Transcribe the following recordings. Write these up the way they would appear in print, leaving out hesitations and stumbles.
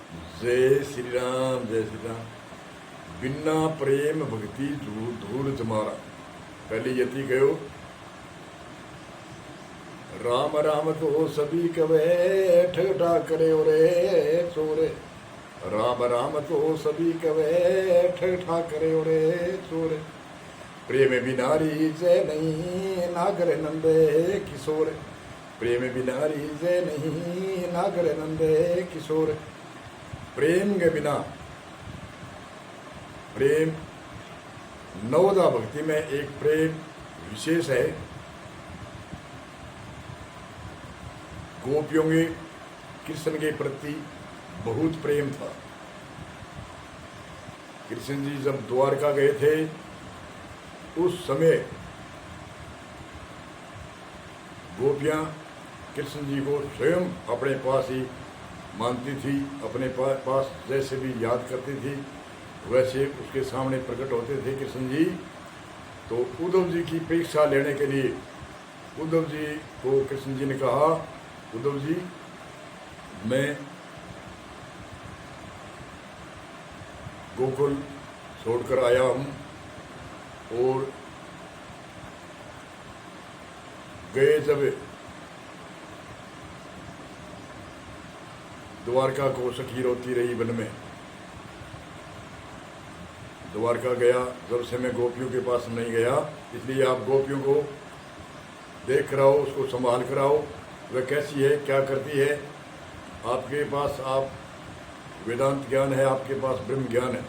जय श्री राम, जय श्री राम। बिना प्रेम भक्ति धूल जमारा। पहले यति गयो, राम राम तो सभी कवे ठगठा करे ओरे चोरे। राम राम तो सभी कवे ठगठा करे ओरे चोरे। प्रेम बिनारी जय नहीं नागर नंदे किशोर। प्रेम बिनारी जय नहीं नागर नंदे किशोर। प्रेम के बिना, प्रेम नवदा भक्ति में एक प्रेम विशेष है। गोपियों के कृष्ण के प्रति बहुत प्रेम था। कृष्ण जी जब द्वारका गए थे उस समय गोपियां कृष्ण जी को स्वयं अपने पास ही मानती थी, अपने पास जैसे भी याद करती थी वैसे उसके सामने प्रकट होते थे कृष्ण जी। तो उद्धव जी की परीक्षा लेने के लिए उद्धव जी को कृष्ण जी ने कहा, उद्धव जी मैं गोकुल छोड़कर आया हूँ और गए जब द्वारका को सखी रोती रही वन में। द्वारका गया जब से मैं गोपियों के पास नहीं गया, इसलिए आप गोपियों को देख कर आओ, उसको संभाल कर आओ, वह कैसी है, क्या करती है। आपके पास आप वेदांत ज्ञान है, आपके पास ब्रह्म ज्ञान है।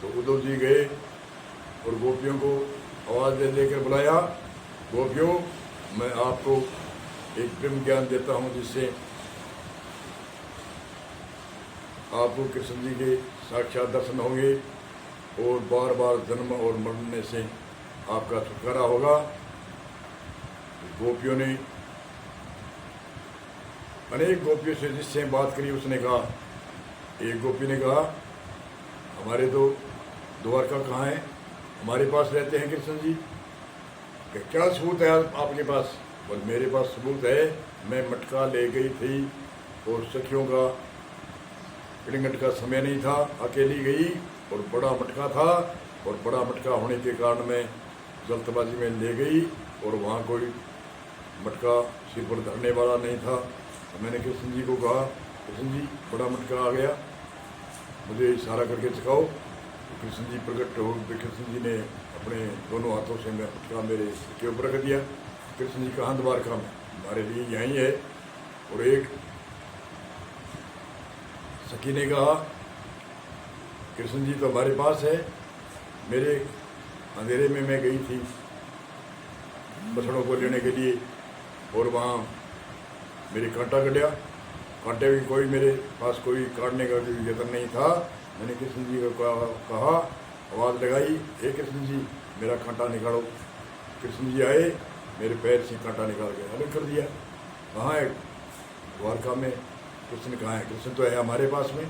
तो उद्धव जी गए और गोपियों को आवाज़ दे देकर बुलाया, गोपियों मैं आपको एक ब्रह्म ज्ञान देता हूँ जिससे आपको कृष्ण जी के साक्षात दर्शन होंगे और बार बार जन्म और मरने से आपका छुटकारा होगा। गोपियों ने अनेक गोपियों से जिससे बात करी उसने कहा, एक गोपी ने कहा हमारे तो द्वारका कहाँ है, हमारे पास रहते हैं कृष्ण जी। क्या सबूत है आपके पास? बोल मेरे पास सबूत है, मैं मटका ले गई थी और सखियों का पिड़ंगट का समय नहीं था, अकेली गई और बड़ा मटका था और बड़ा मटका होने के कारण मैं जल्दबाजी में ले गई और वहाँ कोई मटका सिर पर धरने वाला नहीं था। तो मैंने कृष्ण जी को कहा, कृष्ण जी बड़ा मटका आ गया, मुझे इशारा करके सिखाओ। तो कृष्ण जी प्रकट हो, कृष्ण जी ने अपने दोनों हाथों से मैं मटका मेरे के ऊपर रख दिया। कृष्ण जी कहाँ? द्वारका में, हमारे लिए यहीं है। और एक सखी ने कहा कृष्ण जी तो हमारे पास है, मेरे अंधेरे में मैं गई थी बछड़ों को लेने के लिए और वहाँ मेरे कांटा कटा, कांटे भी कोई मेरे पास कोई काटने का कोई यत्न नहीं था। मैंने कृष्ण जी को कहा, आवाज़ लगाई, हे कृष्ण जी मेरा कांटा निकालो। कृष्ण जी आए, मेरे पैर से कांटा निकाल के अलग कर दिया। कहाँ है? द्वारका में। कृष्ण कहाँ है? कृष्ण तो है हमारे पास में।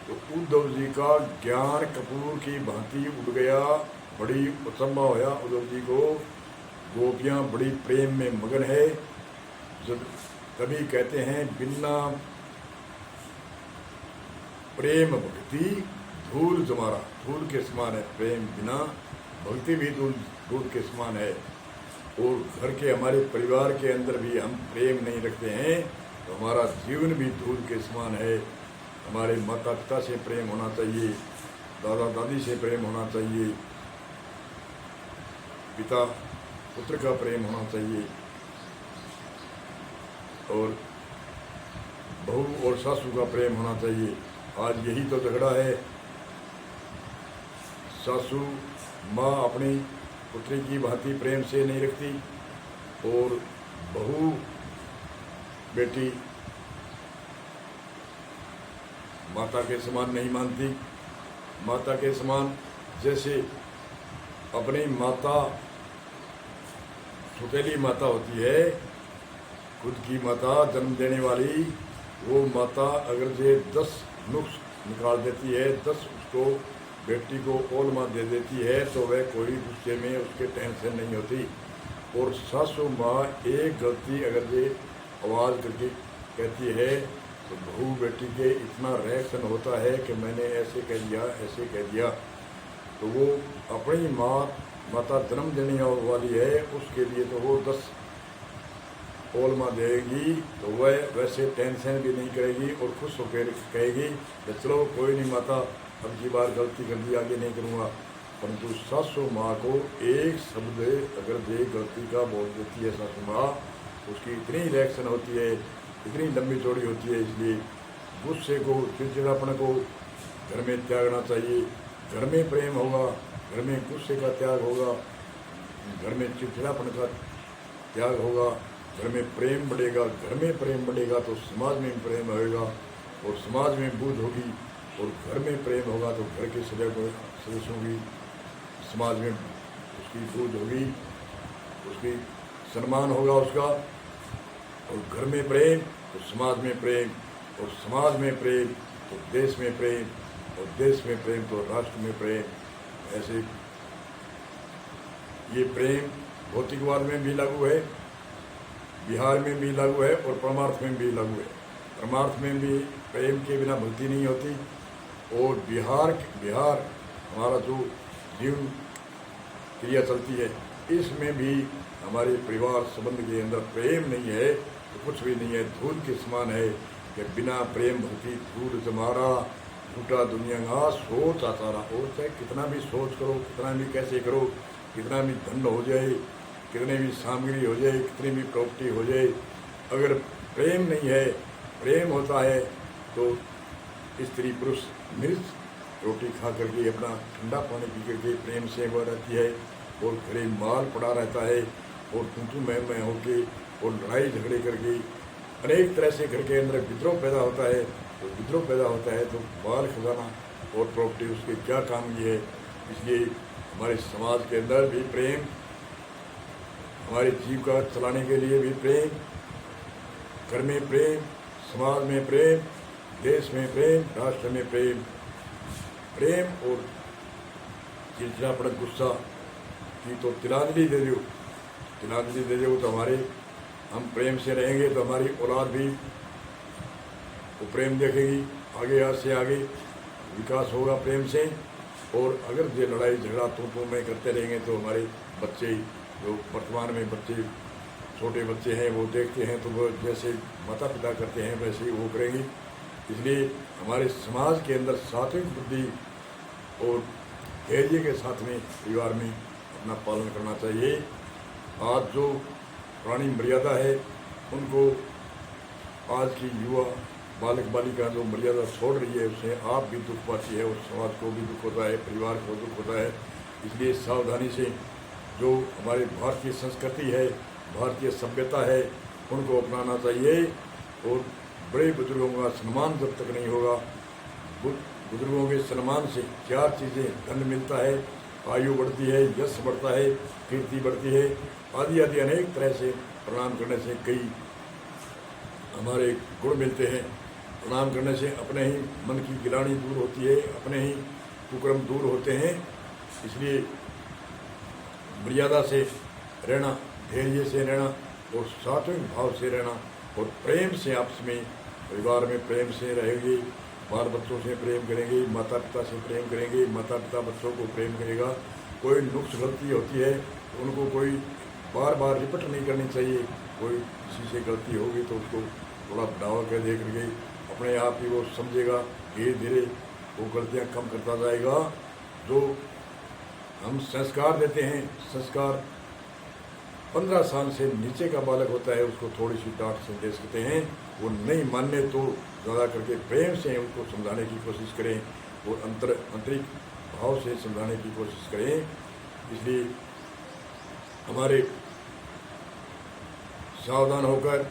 तो उद्धव जी का ज्ञान कपूर की भांति उड़ गया, बड़ी उत्सम्मा होया उद्धव जी को। गोपियाँ बड़ी प्रेम में मगन है। जब कभी कहते हैं बिना प्रेम भक्ति धूल जमारा, धूल के समान है। प्रेम बिना भक्ति भी धूल के समान है। और घर के हमारे परिवार के अंदर भी हम प्रेम नहीं रखते हैं तो हमारा जीवन भी धूल के समान है। हमारे माता पिता से प्रेम होना चाहिए, दादा दादी से प्रेम होना चाहिए, पिता पुत्र का प्रेम होना चाहिए और बहू और सासू का प्रेम होना चाहिए। आज यही तो झगड़ा है। सासू माँ अपनी पुत्री की भांति प्रेम से नहीं रखती और बहू बेटी माता के समान नहीं मानती। माता के समान जैसे अपनी माता सुतेली माता होती है, खुद की माता जन्म देने वाली, वो माता अगर ये 10 नुक्स निकाल देती है, 10 उसको बेटी को ओलमा दे देती है तो वह कोई गुस्से में उसके टेंशन नहीं होती। और सासू माँ एक गलती अगर ये आवाज़ करके कहती है तो बहू बेटी के इतना रिएक्शन होता है कि मैंने ऐसे कह दिया, ऐसे कह दिया, तो वो अपनी माता जन्म देने वाली है, उसके लिए तो वो 10 ओलमा देगी, तो वह वैसे टेंशन भी नहीं करेगी और खुश होकर कहेगी कि चलो कोई नहीं माता, अब की बार गलती कर दी, आगे नहीं करूँगा। परंतु सासू माँ को एक शब्द अगर दे गलती का बोल देती है सासू माँ, उसकी इतनी रिएक्शन होती है, इतनी लंबी चौड़ी होती है। इसलिए गुस्से को, चिड़चिड़ापन को घर में त्यागना चाहिए। घर में प्रेम होगा, घर में गुस्से का त्याग होगा, घर में चिड़चिड़ापन का त्याग होगा, घर में प्रेम बढ़ेगा। घर में प्रेम बढ़ेगा तो समाज में प्रेम होगा और समाज में बुद्ध होगी, और घर में प्रेम होगा तो घर के सदस्यों की, समाज में उसकी बुद्ध होगी, उसकी सम्मान होगा उसका। और घर में प्रेम तो समाज में प्रेम, और समाज में प्रेम तो देश में प्रेम, और देश में प्रेम तो राष्ट्र में प्रेम। ऐसे ये प्रेम भौतिकवाद में भी लागू है, बिहार में भी लागू है और परमार्थ में भी लागू है। परमार्थ में भी प्रेम के बिना भक्ति नहीं होती, और बिहार हमारा जो जीवन क्रिया चलती है, इसमें भी हमारे परिवार संबंध के अंदर प्रेम नहीं है तो कुछ भी नहीं है, धूल के समान है कि बिना प्रेम भक्ति धूल जमारा, झूठा दुनिया का सोच आता रहा। और चाहे कितना भी सोच करो, कितना भी कैसे करो, कितना भी धन हो जाए, कितने भी सामग्री हो जाए, कितनी भी प्रॉपर्टी हो जाए, अगर प्रेम नहीं है, प्रेम होता है तो स्त्री पुरुष मिर्च रोटी खा करके, अपना ठंडा पानी पी करके प्रेम से वह रहती है, और घरे माल पड़ा रहता है, और तू मैं होके और लड़ाई झगड़े करके अनेक तरह से घर के अंदर विद्रोह पैदा होता है। तो विद्रोह पैदा होता है तो माल खजाना और प्रॉपर्टी उसके क्या काम की है। इसलिए हमारे समाज के अंदर भी प्रेम, हमारे जीविका चलाने के लिए भी प्रेम, घर में प्रेम, समाज में प्रेम, देश में प्रेम, राष्ट्र में प्रेम। प्रेम और चिड़चिड़ापन, गुस्सा की तो तिलांजलि दे दो, तिलांजलि दे दो। तो हमारे, हम प्रेम से रहेंगे तो हमारी औलाद भी वो प्रेम देखेगी, आगे आज से आगे विकास होगा प्रेम से। और अगर ये लड़ाई झगड़ा तो मैं करते रहेंगे तो हमारे बच्चे, जो वर्तमान में बच्चे, छोटे बच्चे हैं, वो देखते हैं तो वो जैसे माता पिता करते हैं वैसे ही वो करेंगी। इसलिए हमारे समाज के अंदर सात्विक बुद्धि और धैर्य के साथ में परिवार में अपना पालन करना चाहिए। आज जो पुरानी मर्यादा है, उनको आज की युवा बालक बालिका जो मर्यादा छोड़ रही है, उससे आप भी दुख पाती है और समाज को भी दुख होता है, परिवार को दुख होता है। इसलिए सावधानी से जो हमारी भारतीय संस्कृति है, भारतीय सभ्यता है, उनको अपनाना चाहिए। और बड़े बुजुर्गों का सम्मान जब तक नहीं होगा, बुजुर्गों के सम्मान से 4 चीज़ें, धन मिलता है, आयु बढ़ती है, यश बढ़ता है, कीर्ति बढ़ती है, आदि आदि अनेक तरह से प्रणाम करने से कई हमारे गुण मिलते हैं। प्रणाम करने से अपने ही मन की गिलानी दूर होती है, अपने ही कुकर्म दूर होते हैं। इसलिए मर्यादा से रहना, धैर्य से रहना और सात्विक भाव से रहना और प्रेम से आपस में, परिवार में प्रेम से रहेंगे, बाल बच्चों से प्रेम करेंगे, माता पिता से प्रेम करेंगे, माता पिता बच्चों को प्रेम करेगा। कोई नुक्स गलती होती है तो उनको कोई बार बार रिपीट नहीं करनी चाहिए। कोई किसी से गलती होगी तो उसको थोड़ा बढ़ावा कर दे करके अपने आप ही वो समझेगा, धीरे धीरे वो गलतियाँ कम करता जाएगा। जो हम संस्कार देते हैं, संस्कार 15 साल से नीचे का बालक होता है, उसको थोड़ी सी डांट संदेश देते हैं। वो नहीं मानने तो ज़्यादा करके प्रेम से उनको समझाने की कोशिश करें और आंतरिक भाव से समझाने की कोशिश करें। इसलिए हमारे सावधान होकर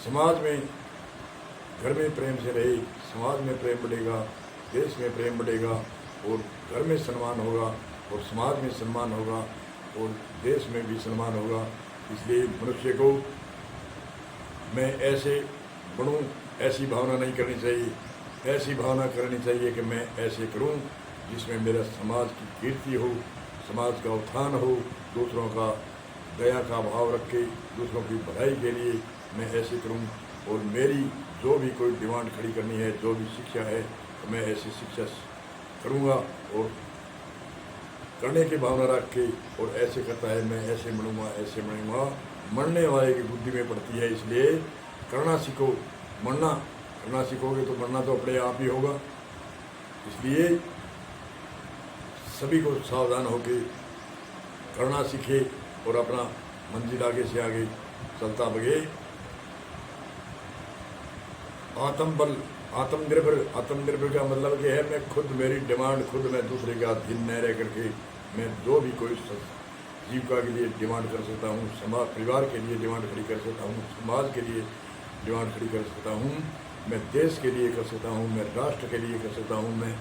समाज में, घर में प्रेम से रहे, समाज में प्रेम बढ़ेगा, देश में प्रेम बढ़ेगा और घर में सम्मान होगा और समाज में सम्मान होगा और देश में भी सम्मान होगा। इसलिए मनुष्य को मैं ऐसे बनूं, ऐसी भावना नहीं करनी चाहिए। ऐसी भावना करनी चाहिए कि मैं ऐसे करूं जिसमें मेरा समाज की कीर्ति हो, समाज का उत्थान हो, दूसरों का दया का भाव रख के दूसरों की भलाई के लिए मैं ऐसे करूं। और मेरी जो भी कोई डिमांड खड़ी करनी है, जो भी शिक्षा है, तो मैं ऐसी शिक्षा करूँगा और करने की भावना रख के, और ऐसे करता है मैं ऐसे बनूँगा, ऐसे बनूँगा। मरने वाले की बुद्धि में पड़ती है, इसलिए करना सीखो। मरना करना सीखोगे तो मरना तो अपने आप ही होगा। इसलिए सभी को सावधान होकर करना सीखे और अपना मंजिल आगे से आगे चलता बगे। आत्मबल, आत्मनिर्भर का मतलब क्या है, मैं खुद, मेरी डिमांड खुद, मैं दूसरे के अधीन न रह करके मैं जो भी कोई जीविका के लिए डिमांड कर सकता हूँ, समाज परिवार के लिए डिमांड खड़ी कर सकता हूँ, समाज के लिए डिमांड खड़ी कर सकता हूँ, मैं देश के लिए कर सकता हूँ, मैं राष्ट्र के लिए कर सकता हूँ। मैं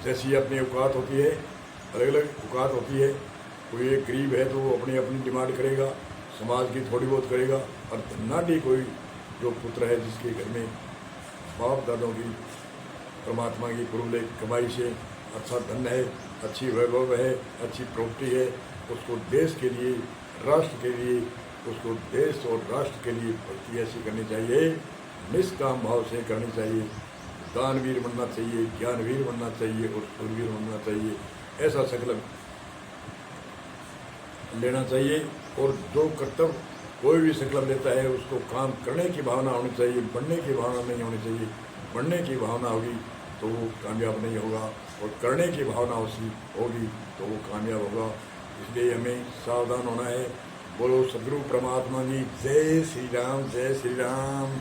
जैसी अपनी औकात होती है, अलग अलग औकात होती है। कोई एक गरीब है तो वो अपनी अपनी डिमांड करेगा, समाज की थोड़ी बहुत करेगा। और धन्नाढ्य कोई जो पुत्र है, जिसके घर में बाप दादों की, परमात्मा की पूर्व कमाई से अच्छा धन है, अच्छी वैभव है, अच्छी प्रॉपर्टी है, उसको देश के लिए, राष्ट्र के लिए, उसको देश और राष्ट्र के लिए भक्ति ऐसी करनी चाहिए, निष्काम भाव से करनी चाहिए। दानवीर बनना चाहिए, ज्ञानवीर बनना चाहिए और सूरवीर बनना चाहिए, ऐसा संकल्प लेना चाहिए। और जो कर्तव्य कोई भी संकल्प लेता है, उसको काम करने की भावना होनी चाहिए, बनने की भावना नहीं होनी चाहिए। बनने की भावना होगी तो वो कामयाब नहीं होगा, और करने की भावना उसकी होगी तो वो कामयाब होगा। इसलिए हमें सावधान होना है। बोलो सद्गुरु परमात्मा जी, जय श्री राम, जय श्री राम।